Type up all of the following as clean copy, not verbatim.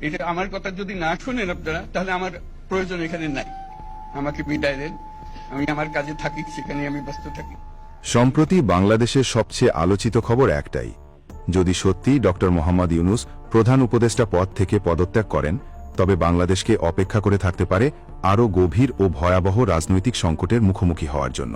এটা আমার কথা যদি না শুনেন আপনারা, তাহলে আমার প্রয়োজন এখানে নাই। আমাকে বিদায় দেন, আমি আমার কাজে থাকি, সেখানে আমি ব্যস্ত থাকি। সম্প্রতি বাংলাদেশের সবচেয়ে আলোচিত খবর একটাই, যদি সত্যি ডক্টর মোহাম্মদ ইউনূস প্রধান উপদেষ্টা পদ থেকে পদত্যাগ করেন, তবে বাংলাদেশকে অপেক্ষা করে থাকতে পারে আরও গভীর ও ভয়াবহ রাজনৈতিক সংকটের মুখোমুখি হওয়ার জন্য।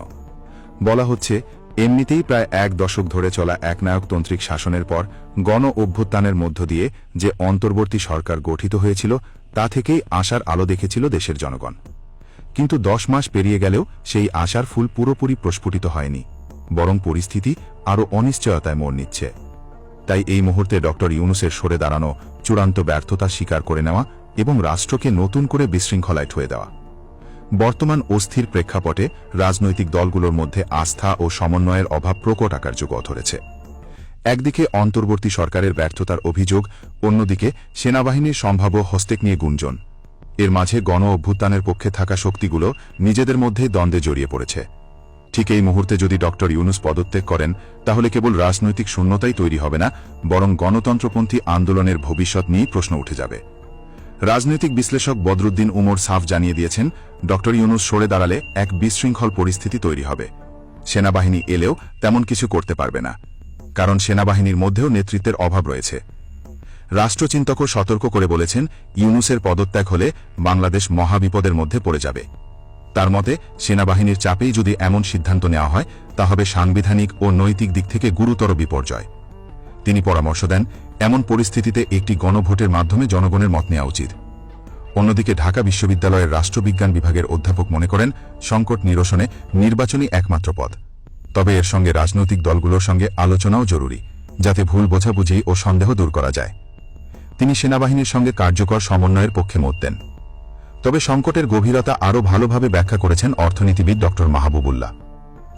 বলা হচ্ছে, এমনিতেই প্রায় এক দশক ধরে চলা একনায়কতান্ত্রিক শাসনের পর গণ অভ্যুত্থানের মধ্য দিয়ে যে অন্তর্বর্তী সরকার গঠিত হয়েছিল, তা থেকেই আশার আলো দেখেছিল দেশের জনগণ। কিন্তু 10 মাস পেরিয়ে গেলেও সেই আশার ফুল পুরোপুরি প্রস্ফুটিত হয়নি, বরং পরিস্থিতি আরও অনিশ্চয়তায় মোড় নিচ্ছে। তাই এই মুহূর্তে ডক্টর ইউনূসের সরে দাঁড়ানো, চূড়ান্ত ব্যর্থতা স্বীকার করে নেওয়া এবং রাষ্ট্রকে নতুন করে বিশৃঙ্খলায় ঠুয়ে দেওয়া। বর্তমান অস্থির প্রেক্ষাপটে রাজনৈতিক দলগুলোর মধ্যে আস্থা ও সমন্বয়ের অভাব প্রকট আকার যোগ ধরেছে। একদিকে অন্তর্বর্তী সরকারের ব্যর্থতার অভিযোগ, অন্যদিকে সেনাবাহিনীর সম্ভাব্য হস্তক্ষেপ নিয়ে গুঞ্জন। এর মাঝে গণ অভ্যুত্থানের পক্ষে থাকা শক্তিগুলো নিজেদের মধ্যে দ্বন্দ্বে জড়িয়ে পড়েছে। ঠিক এই মুহূর্তে যদি ডক্টর ইউনূস পদত্যাগ করেন, তাহলে কেবল রাজনৈতিক শূন্যতাই তৈরি হবে না, বরং গণতন্ত্রপন্থী আন্দোলনের ভবিষ্যৎ নিয়েই প্রশ্ন উঠে যাবে। রাজনৈতিক বিশ্লেষক বদরুদ্দিন উমর সাফ জানিয়ে দিয়েছেন, ডক্টর ইউনূস সরে দাঁড়ালে এক বিশৃঙ্খল পরিস্থিতি তৈরি হবে। সেনাবাহিনী এলেও তেমন কিছু করতে পারবে না, কারণ সেনাবাহিনীর মধ্যেও নেতৃত্বের অভাব রয়েছে। রাষ্ট্রচিন্তকও সতর্ক করে বলেছেন, ইউনূসের পদত্যাগ হলে বাংলাদেশ মহাবিপদের মধ্যে পড়ে যাবে। তার মতে, সেনাবাহিনীর চাপেই যদি এমন সিদ্ধান্ত নেওয়া হয়, তা হবে সাংবিধানিক ও নৈতিক দিক থেকে গুরুতর বিপর্যয়। তিনি পরামর্শ দেন, এমন পরিস্থিতিতে একটি গণভোটের মাধ্যমে জনগণের মত নেওয়া উচিত। অন্যদিকে ঢাকা বিশ্ববিদ্যালয়ের রাষ্ট্রবিজ্ঞান বিভাগের অধ্যাপক মনে করেন, সংকট নিরসনে নির্বাচনই একমাত্র পথ। তবে এর সঙ্গে রাজনৈতিক দলগুলোর সঙ্গে আলোচনাও জরুরি, যাতে ভুল বোঝাবুঝি ও সন্দেহ দূর করা যায়। তিনি সেনাবাহিনীর সঙ্গে কার্যকর সমন্বয়ের পক্ষে মত দেন। তবে সংকটের গভীরতা আরও ভালোভাবে ব্যাখ্যা করেছেন অর্থনীতিবিদ ডক্টর মাহবুবুল্লাহ।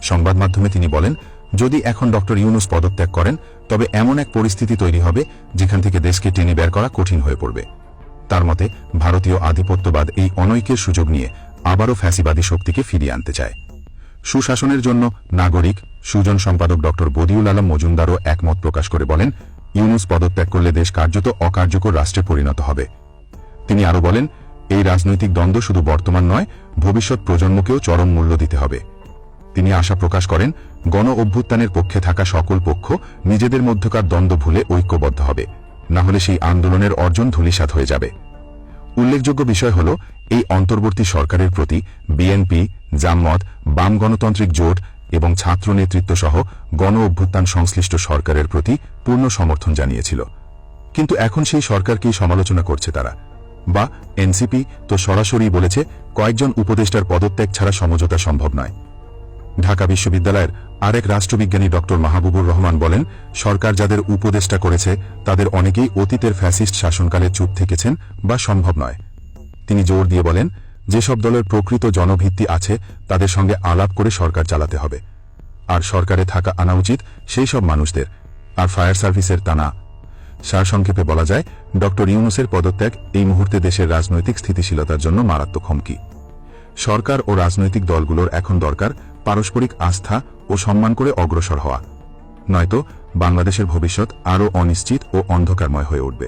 সংবাদ মাধ্যমে তিনি বলেন, যদি এখন ডক্টর ইউনূস পদত্যাগ করেন, তবে এমন এক পরিস্থিতি তৈরি হবে যেখান থেকে দেশকে টেনে বের করা কঠিন হয়ে পড়বে। তার মতে, ভারতীয় আধিপত্যবাদ এই অনৈক্যের সুযোগ নিয়ে আবারও ফ্যাসিবাদী শক্তিকে ফিরিয়ে আনতে চায়। সুশাসনের জন্য নাগরিক সুজন সম্পাদক ডক্টর বদিউল আলম মজুমদারও একমত প্রকাশ করে বলেন, ইউনূস পদত্যাগ করলে দেশ কার্যত অকার্যকর রাষ্ট্রে পরিণত হবে। তিনি আরও বলেন, এই রাজনৈতিক দ্বন্দ্ব শুধু বর্তমান নয়, ভবিষ্যৎ প্রজন্মকেও চরম মূল্য দিতে হবে। তিনি আশা প্রকাশ করেন, গণ অভ্যুত্থানের পক্ষে থাকা সকল পক্ষ নিজেদের মধ্যকার দ্বন্দ্ব ভুলে ঐক্যবদ্ধ হবে, না হলে সেই আন্দোলনের অর্জন ধূলিসাৎ হয়ে যাবে। উল্লেখযোগ্য বিষয় হল, এই অন্তর্বর্তী সরকারের প্রতি বিএনপি, জামায়াত, বাম গণতান্ত্রিক জোট এবং ছাত্র নেতৃত্ব সহ গণ অভ্যুত্থান সংশ্লিষ্ট সরকারের প্রতি পূর্ণ সমর্থন জানিয়েছিল। কিন্তু এখন সেই সরকারকেই সমালোচনা করছে তারা। বা এনসিপি তো সরাসরি বলেছে, কয়েকজন উপদেষ্টার পদত্যাগ ছাড়া সমঝোতা সম্ভব নয়। ঢাকা বিশ্ববিদ্যালয়ের আরেক রাষ্ট্রবিজ্ঞানী ডক্টর মাহবুবুর রহমান বলেন, সরকার যাদের উপদেষ্টা করেছে তাদের অনেকেই অতীতের ফ্যাসিস্ট শাসনকালে চুপ থেকেছেন বা সম্ভব নয়। তিনি জোর দিয়ে বলেন, যেসব দলের প্রকৃত জনভিত্তি আছে তাদের সঙ্গে আলাপ করে সরকার চালাতে হবে, আর সরকারে থাকা আনা উচিত সেই সব মানুষদের, আর ফায়ার সার্ভিসের তা না। সারসংক্ষেপে বলা যায়, ডক্টর ইউনূসের পদত্যাগ এই মুহূর্তে দেশের রাজনৈতিক স্থিতিশীলতার জন্য মারাত্মক হুমকি। সরকার ও রাজনৈতিক দলগুলোর এখন দরকার পারস্পরিক আস্থা ও সম্মান করে অগ্রসর হওয়া, নয়তো বাংলাদেশের ভবিষ্যৎ আরও অনিশ্চিত ও অন্ধকারময় হয়ে উঠবে।